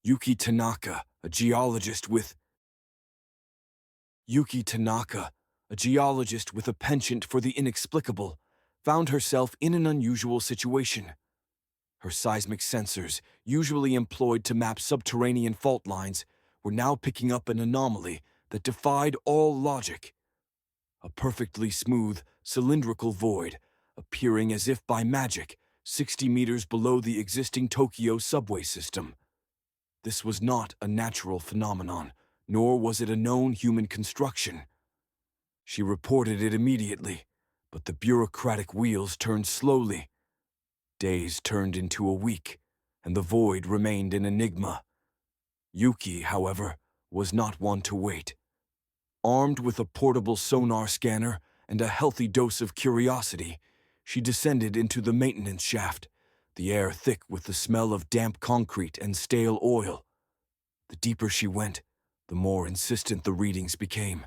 Yuki Tanaka, a geologist with Yuki Tanaka, a geologist with a penchant for the inexplicable, found herself in an unusual situation. Her seismic sensors, usually employed to map subterranean fault lines, were now picking up an anomaly that defied all logic. A perfectly smooth, cylindrical void, appearing as if by magic, 60 meters below the existing Tokyo subway system. This was not a natural phenomenon, nor was it a known human construction. She reported it immediately, but the bureaucratic wheels turned slowly. Days turned into a week, and the void remained an enigma. Yuki, however, was not one to wait. Armed with a portable sonar scanner and a healthy dose of curiosity, she descended into the maintenance shaft, the air thick with the smell of damp concrete and stale oil. The deeper she went, the more insistent the readings became.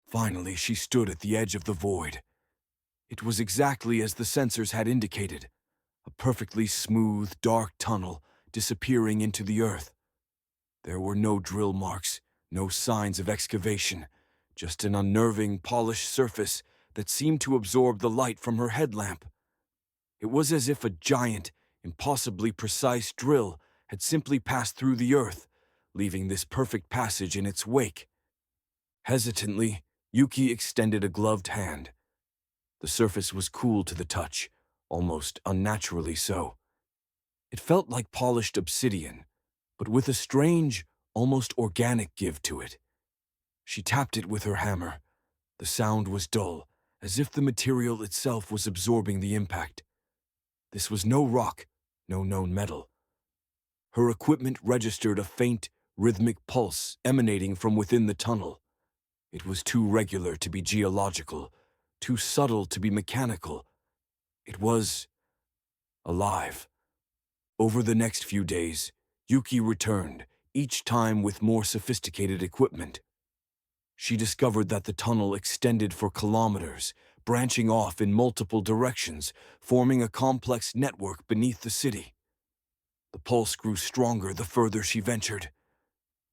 Finally, she stood at the edge of the void. It was exactly as the sensors had indicated, a perfectly smooth, dark tunnel disappearing into the earth. There were no drill marks, no signs of excavation, just an unnerving, polished surface that seemed to absorb the light from her headlamp. It was as if a giant, impossibly precise drill had simply passed through the earth, leaving this perfect passage in its wake. Hesitantly, Yuki extended a gloved hand. The surface was cool to the touch, almost unnaturally so. It felt like polished obsidian, but with a strange, almost organic give to it. She tapped it with her hammer. The sound was dull, as if the material itself was absorbing the impact. This was no rock, no known metal. Her equipment registered a faint, rhythmic pulse emanating from within the tunnel. It was too regular to be geological, too subtle to be mechanical. It was alive. Over the next few days, Yuki returned, each time with more sophisticated equipment. She discovered that the tunnel extended for kilometers, branching off in multiple directions, forming a complex network beneath the city. The pulse grew stronger the further she ventured.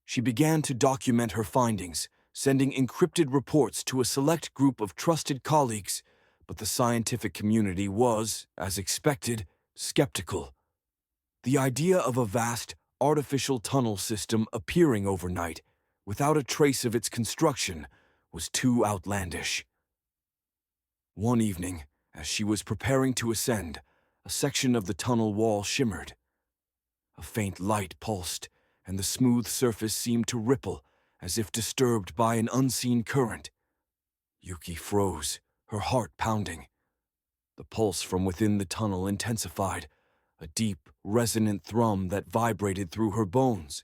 She began to document her findings, sending encrypted reports to a select group of trusted colleagues, but the scientific community was, as expected, skeptical. The idea of a vast, artificial tunnel system appearing overnight, without a trace of its construction, was too outlandish. One evening, as she was preparing to ascend, a section of the tunnel wall shimmered. A faint light pulsed, and the smooth surface seemed to ripple, as if disturbed by an unseen current. Yuki froze, her heart pounding. The pulse from within the tunnel intensified, a deep, resonant thrum that vibrated through her bones.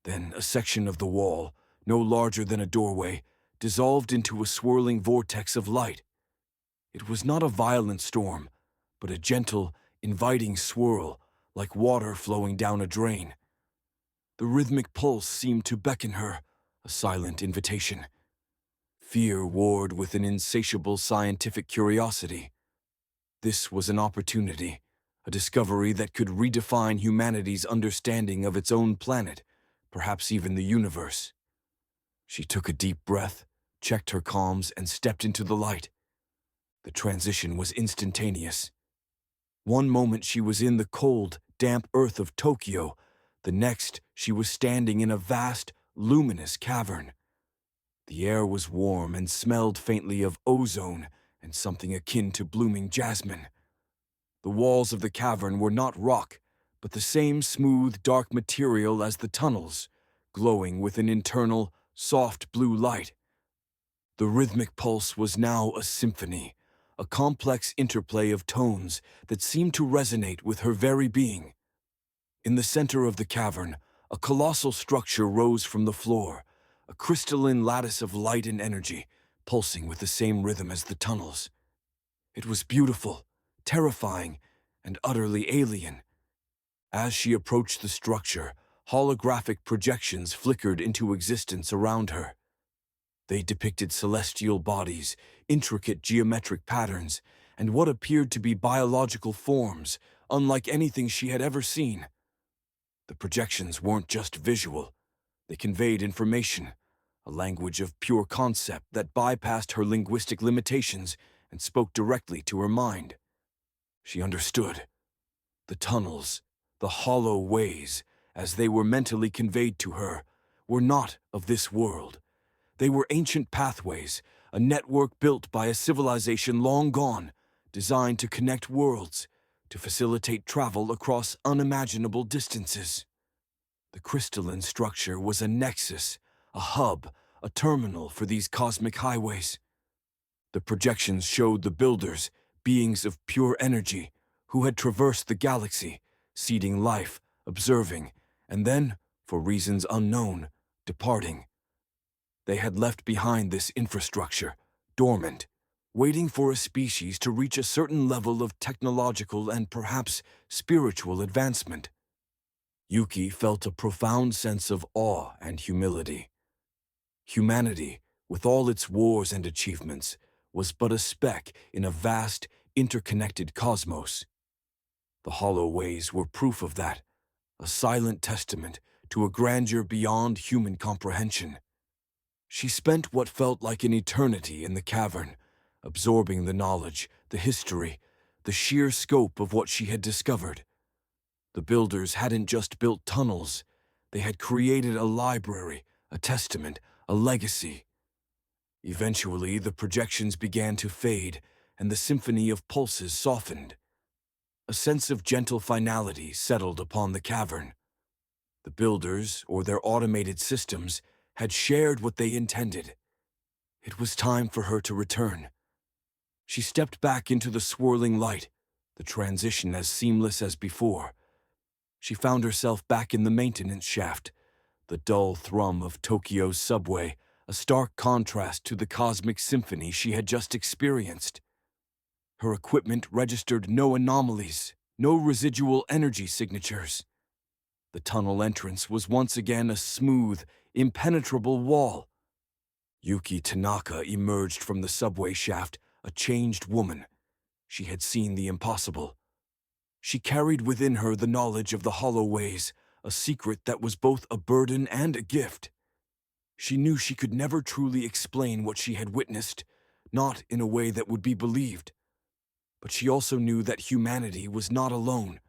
Then a section of the wall, no larger than a doorway, dissolved into a swirling vortex of light. It was not a violent storm, but a gentle, inviting swirl, like water flowing down a drain. The rhythmic pulse seemed to beckon her, a silent invitation. Fear warred with an insatiable scientific curiosity. This was an opportunity, a discovery that could redefine humanity's understanding of its own planet, perhaps even the universe. She took a deep breath, checked her comms, and stepped into the light. The transition was instantaneous. One moment she was in the cold, damp earth of Tokyo. The next, she was standing in a vast, luminous cavern. The air was warm and smelled faintly of ozone and something akin to blooming jasmine. The walls of the cavern were not rock, but the same smooth, dark material as the tunnels, glowing with an internal, soft blue light. The rhythmic pulse was now a symphony, a complex interplay of tones that seemed to resonate with her very being. In the center of the cavern, a colossal structure rose from the floor, a crystalline lattice of light and energy, pulsing with the same rhythm as the tunnels. It was beautiful, terrifying, and utterly alien. As she approached the structure, holographic projections flickered into existence around her. They depicted celestial bodies, intricate geometric patterns, and what appeared to be biological forms, unlike anything she had ever seen. The projections weren't just visual, they conveyed information, a language of pure concept that bypassed her linguistic limitations and spoke directly to her mind. She understood. The tunnels, the hollow ways, as they were mentally conveyed to her, were not of this world. They were ancient pathways, a network built by a civilization long gone, designed to connect worlds, to facilitate travel across unimaginable distances. The crystalline structure was a nexus, a hub, a terminal for these cosmic highways. The projections showed the builders, beings of pure energy, who had traversed the galaxy, seeding life, observing, and then, for reasons unknown, departing. They had left behind this infrastructure, dormant, waiting for a species to reach a certain level of technological and perhaps spiritual advancement. Yuki felt a profound sense of awe and humility. Humanity, with all its wars and achievements, was but a speck in a vast, interconnected cosmos. The hollow ways were proof of that, a silent testament to a grandeur beyond human comprehension. She spent what felt like an eternity in the cavern, absorbing the knowledge, the history, the sheer scope of what she had discovered. The builders hadn't just built tunnels, they had created a library, a testament, a legacy. Eventually, the projections began to fade, and the symphony of pulses softened. A sense of gentle finality settled upon the cavern. The builders, or their automated systems, had shared what they intended. It was time for her to return. She stepped back into the swirling light, the transition as seamless as before. She found herself back in the maintenance shaft, the dull thrum of Tokyo's subway, a stark contrast to the cosmic symphony she had just experienced. Her equipment registered no anomalies, no residual energy signatures. The tunnel entrance was once again a smooth, impenetrable wall. Yuki Tanaka emerged from the subway shaft, a changed woman. She had seen the impossible. She carried within her the knowledge of the hollow ways, a secret that was both a burden and a gift. She knew she could never truly explain what she had witnessed, not in a way that would be believed. But she also knew that humanity was not alone,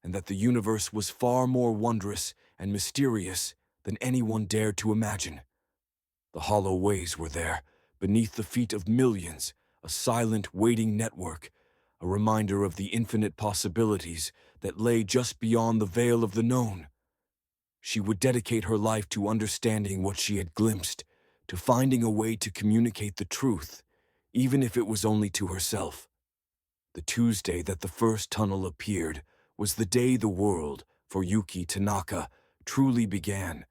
and that the universe was far more wondrous and mysterious than anyone dared to imagine. The hollow ways were there, beneath the feet of millions, a silent, waiting network, a reminder of the infinite possibilities that lay just beyond the veil of the known. She would dedicate her life to understanding what she had glimpsed, to finding a way to communicate the truth, even if it was only to herself. The Tuesday that the first tunnel appeared was the day the world, for Yuki Tanaka, truly began,